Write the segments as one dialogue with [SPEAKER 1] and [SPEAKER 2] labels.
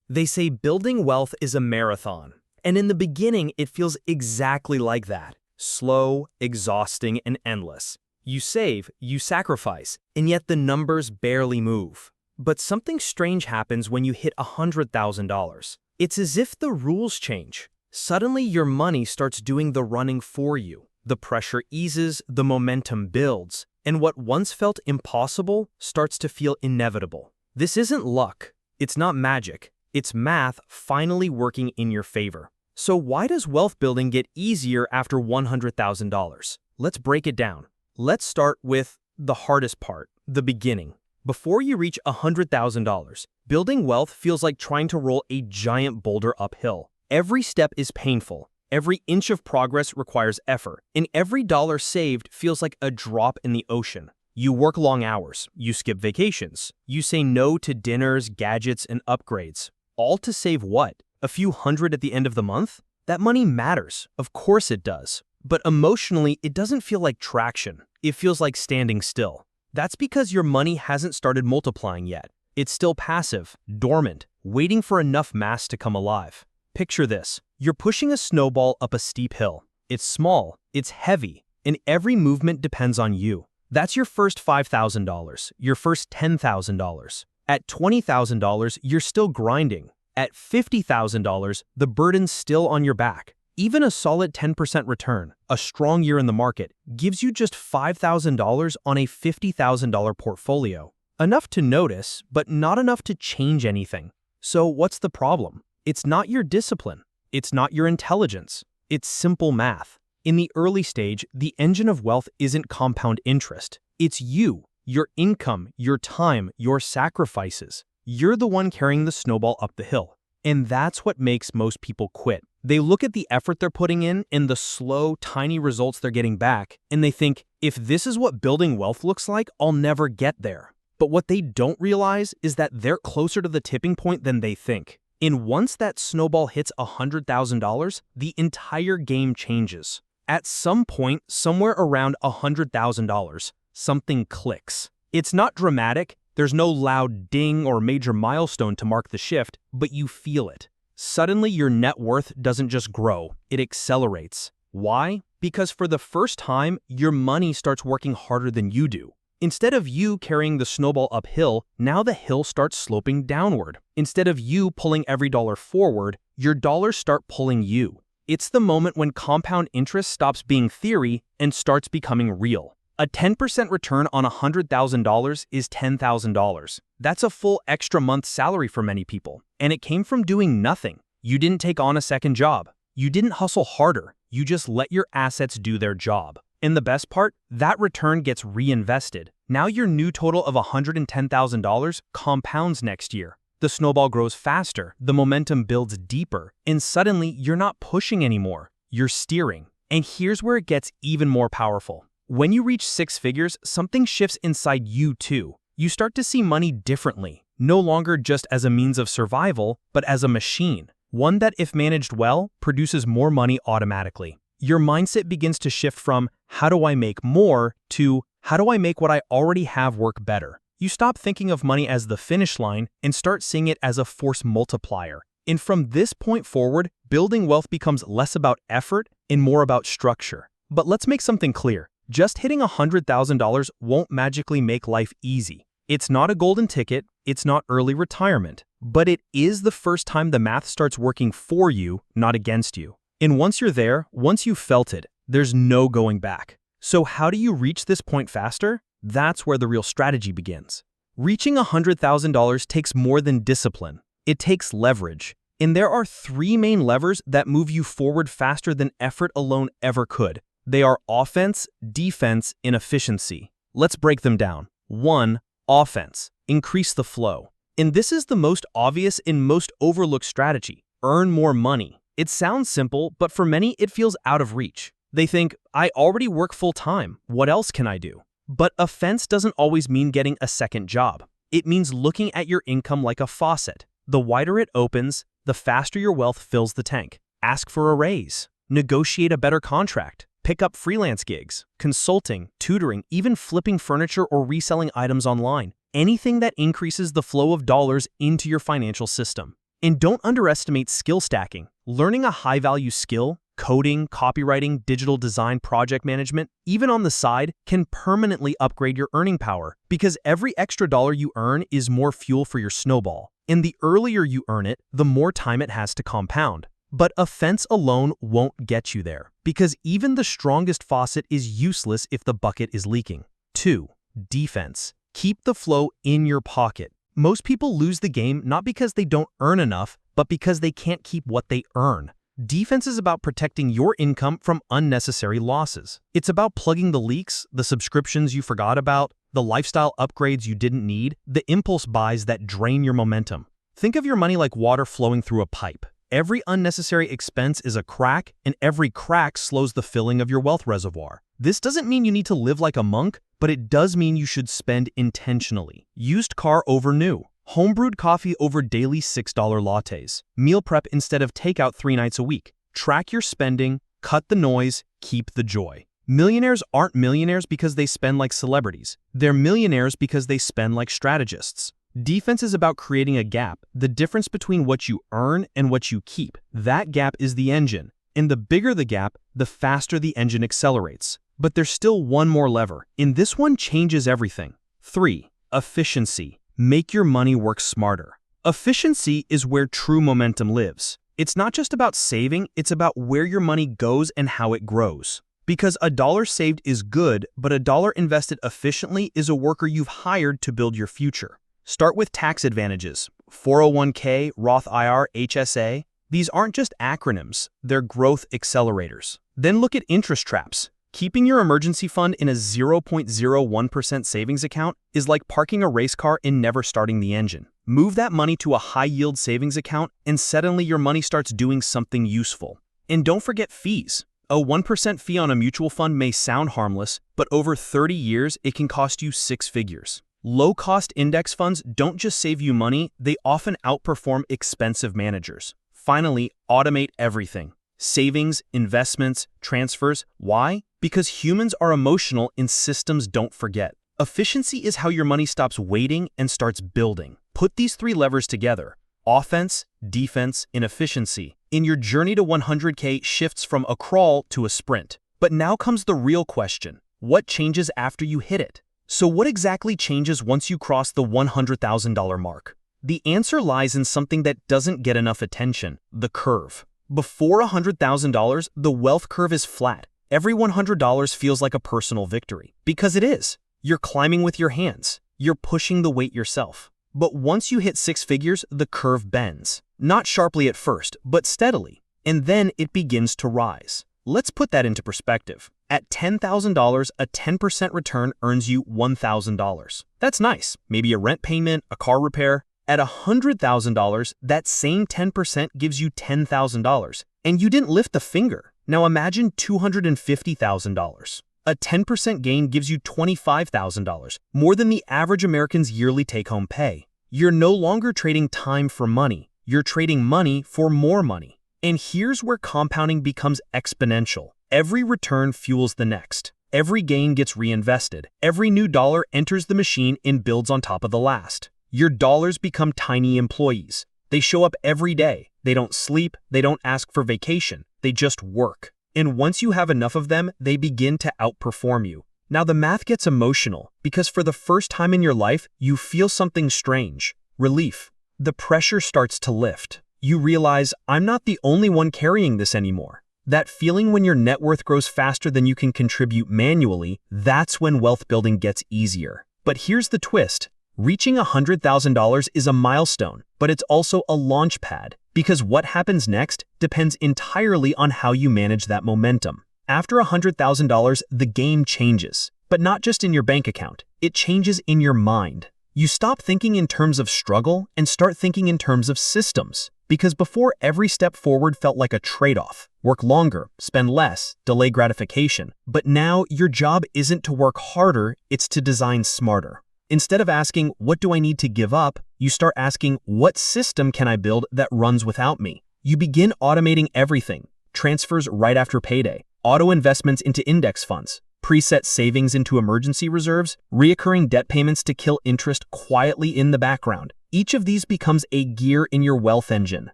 [SPEAKER 1] They say building wealth is a marathon, and in the beginning it feels exactly like that. Slow, exhausting, and endless. You save, you sacrifice, and yet the numbers barely move. But something strange happens when you hit $100,000. It's as if the rules change. Suddenly your money starts doing the running for you. The pressure eases, the momentum builds, and what once felt impossible starts to feel inevitable. This isn't luck. It's not magic. It's math finally working in your favor. So why does wealth building get easier after $100,000? Let's break it down. Let's start with the hardest part, the beginning. Before you reach $100,000, building wealth feels like trying to roll a giant boulder uphill. Every step is painful. Every inch of progress requires effort, and every dollar saved feels like a drop in the ocean. You work long hours, you skip vacations, you say no to dinners, gadgets, and upgrades. All to save what? A few hundred at the end of the month? That money matters. Of course it does. But emotionally, it doesn't feel like traction. It feels like standing still. That's because your money hasn't started multiplying yet. It's still passive, dormant, waiting for enough mass to come alive. Picture this. You're pushing a snowball up a steep hill. It's small, it's heavy, and every movement depends on you. That's your first $5,000, your first $10,000. At $20,000, you're still grinding. At $50,000, the burden's still on your back. Even a solid 10% return, a strong year in the market, gives you just $5,000 on a $50,000 portfolio. Enough to notice, but not enough to change anything. So what's the problem? It's not your discipline. It's not your intelligence. It's simple math. In the early stage, the engine of wealth isn't compound interest. It's you. Your income, your time, your sacrifices. You're the one carrying the snowball up the hill. And that's what makes most people quit. They look at the effort they're putting in and the slow, tiny results they're getting back, and they think, if this is what building wealth looks like, I'll never get there. But what they don't realize is that they're closer to the tipping point than they think. And once that snowball hits $100,000, the entire game changes. At some point, somewhere around $100,000, something clicks. It's not dramatic, there's no loud ding or major milestone to mark the shift, but you feel it. Suddenly your net worth doesn't just grow, it accelerates. Why? Because for the first time, your money starts working harder than you do. Instead of you carrying the snowball uphill, now the hill starts sloping downward. Instead of you pulling every dollar forward, your dollars start pulling you. It's the moment when compound interest stops being theory and starts becoming real. A 10% return on $100,000 is $10,000. That's a full extra month's salary for many people. And it came from doing nothing. You didn't take on a second job. You didn't hustle harder. You just let your assets do their job. And the best part, that return gets reinvested. Now your new total of $110,000 compounds next year. The snowball grows faster, the momentum builds deeper, and suddenly you're not pushing anymore. You're steering. And here's where it gets even more powerful. When you reach six figures, something shifts inside you too. You start to see money differently, no longer just as a means of survival, but as a machine. One that, if managed well, produces more money automatically. Your mindset begins to shift from, how do I make more, to, how do I make what I already have work better? You stop thinking of money as the finish line and start seeing it as a force multiplier. And from this point forward, building wealth becomes less about effort and more about structure. But let's make something clear. Just hitting $100,000 won't magically make life easy. It's not a golden ticket, it's not early retirement, but it is the first time the math starts working for you, not against you. And once you're there, once you've felt it, there's no going back. So how do you reach this point faster? That's where the real strategy begins. Reaching $100,000 takes more than discipline. It takes leverage. And there are three main levers that move you forward faster than effort alone ever could. They are offense, defense, and efficiency. Let's break them down. 1. Offense. Increase the flow. And this is the most obvious and most overlooked strategy. Earn more money. It sounds simple, but for many it feels out of reach. They think, I already work full-time. What else can I do? But offense doesn't always mean getting a second job. It means looking at your income like a faucet. The wider it opens, the faster your wealth fills the tank. Ask for a raise. Negotiate a better contract. Pick up freelance gigs, consulting, tutoring, even flipping furniture or reselling items online. Anything that increases the flow of dollars into your financial system. And don't underestimate skill stacking. Learning a high-value skill, coding, copywriting, digital design, project management, even on the side, can permanently upgrade your earning power because every extra dollar you earn is more fuel for your snowball. And the earlier you earn it, the more time it has to compound. But a fence alone won't get you there because even the strongest faucet is useless if the bucket is leaking. 2. Defense. Keep the flow in your pocket. Most people lose the game not because they don't earn enough, but because they can't keep what they earn. Defense is about protecting your income from unnecessary losses. It's about plugging the leaks, the subscriptions you forgot about, the lifestyle upgrades you didn't need, the impulse buys that drain your momentum. Think of your money like water flowing through a pipe. Every unnecessary expense is a crack, and every crack slows the filling of your wealth reservoir. This doesn't mean you need to live like a monk, but it does mean you should spend intentionally. Used car over new. Homebrewed coffee over daily $6 lattes. Meal prep instead of takeout 3 nights a week. Track your spending, cut the noise, keep the joy. Millionaires aren't millionaires because they spend like celebrities. They're millionaires because they spend like strategists. Defense is about creating a gap, the difference between what you earn and what you keep. That gap is the engine, and the bigger the gap, the faster the engine accelerates. But there's still one more lever, and this one changes everything. 3. Efficiency. Make your money work smarter. Efficiency is where true momentum lives. It's not just about saving, it's about where your money goes and how it grows. Because a dollar saved is good, but a dollar invested efficiently is a worker you've hired to build your future. Start with tax advantages. 401k, Roth IRA, HSA. These aren't just acronyms, they're growth accelerators. Then look at interest traps. Keeping your emergency fund in a 0.01% savings account is like parking a race car and never starting the engine. Move that money to a high-yield savings account and suddenly your money starts doing something useful. And don't forget fees. A 1% fee on a mutual fund may sound harmless, but over 30 years it can cost you 6 figures. Low-cost index funds don't just save you money, they often outperform expensive managers. Finally, automate everything. Savings, investments, transfers. Why? Because humans are emotional and systems don't forget. Efficiency is how your money stops waiting and starts building. Put these 3 levers together: offense, defense, and efficiency. And your journey to 100K shifts from a crawl to a sprint. But now comes the real question. What changes after you hit it? So what exactly changes once you cross the $100,000 mark? The answer lies in something that doesn't get enough attention: the curve. Before $100,000, the wealth curve is flat. Every $100 feels like a personal victory. Because it is. You're climbing with your hands. You're pushing the weight yourself. But once you hit 6 figures, the curve bends. Not sharply at first, but steadily. And then it begins to rise. Let's put that into perspective. At $10,000, a 10% return earns you $1,000. That's nice. Maybe a rent payment, a car repair. At $100,000, that same 10% gives you $10,000. And you didn't lift a finger. Now imagine $250,000. A 10% gain gives you $25,000, more than the average American's yearly take-home pay. You're no longer trading time for money. You're trading money for more money. And here's where compounding becomes exponential. Every return fuels the next. Every gain gets reinvested. Every new dollar enters the machine and builds on top of the last. Your dollars become tiny employees. They show up every day. They don't sleep. They don't ask for vacation. They just work. And once you have enough of them, they begin to outperform you. Now the math gets emotional because for the first time in your life, you feel something strange: relief. The pressure starts to lift. You realize, I'm not the only one carrying this anymore. That feeling when your net worth grows faster than you can contribute manually, that's when wealth building gets easier. But here's the twist. Reaching $100,000 is a milestone, but it's also a launch pad, because what happens next depends entirely on how you manage that momentum. After $100,000, the game changes, but not just in your bank account. It changes in your mind. You stop thinking in terms of struggle and start thinking in terms of systems, because before every step forward felt like a trade-off. Work longer, spend less, delay gratification. But now your job isn't to work harder, it's to design smarter. Instead of asking, what do I need to give up? You start asking, what system can I build that runs without me? You begin automating everything: transfers right after payday, auto investments into index funds, preset savings into emergency reserves, reoccurring debt payments to kill interest quietly in the background. Each of these becomes a gear in your wealth engine,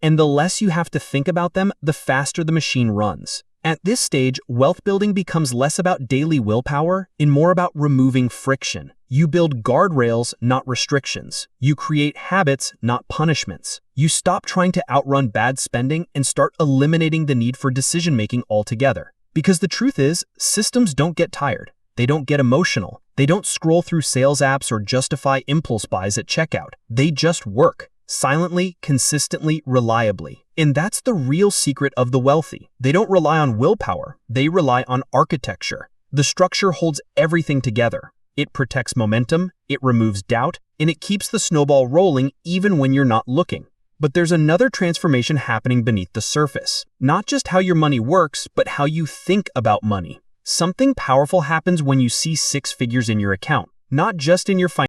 [SPEAKER 1] and the less you have to think about them, the faster the machine runs. At this stage, wealth building becomes less about daily willpower and more about removing friction. You build guardrails, not restrictions. You create habits, not punishments. You stop trying to outrun bad spending and start eliminating the need for decision-making altogether. Because the truth is, systems don't get tired. They don't get emotional. They don't scroll through sales apps or justify impulse buys at checkout. They just work. Silently, consistently, reliably. And that's the real secret of the wealthy. They don't rely on willpower. They rely on architecture. The structure holds everything together. It protects momentum, it removes doubt, and it keeps the snowball rolling even when you're not looking. But there's another transformation happening beneath the surface. Not just how your money works, but how you think about money. Something powerful happens when you see 6 figures in your account, not just in your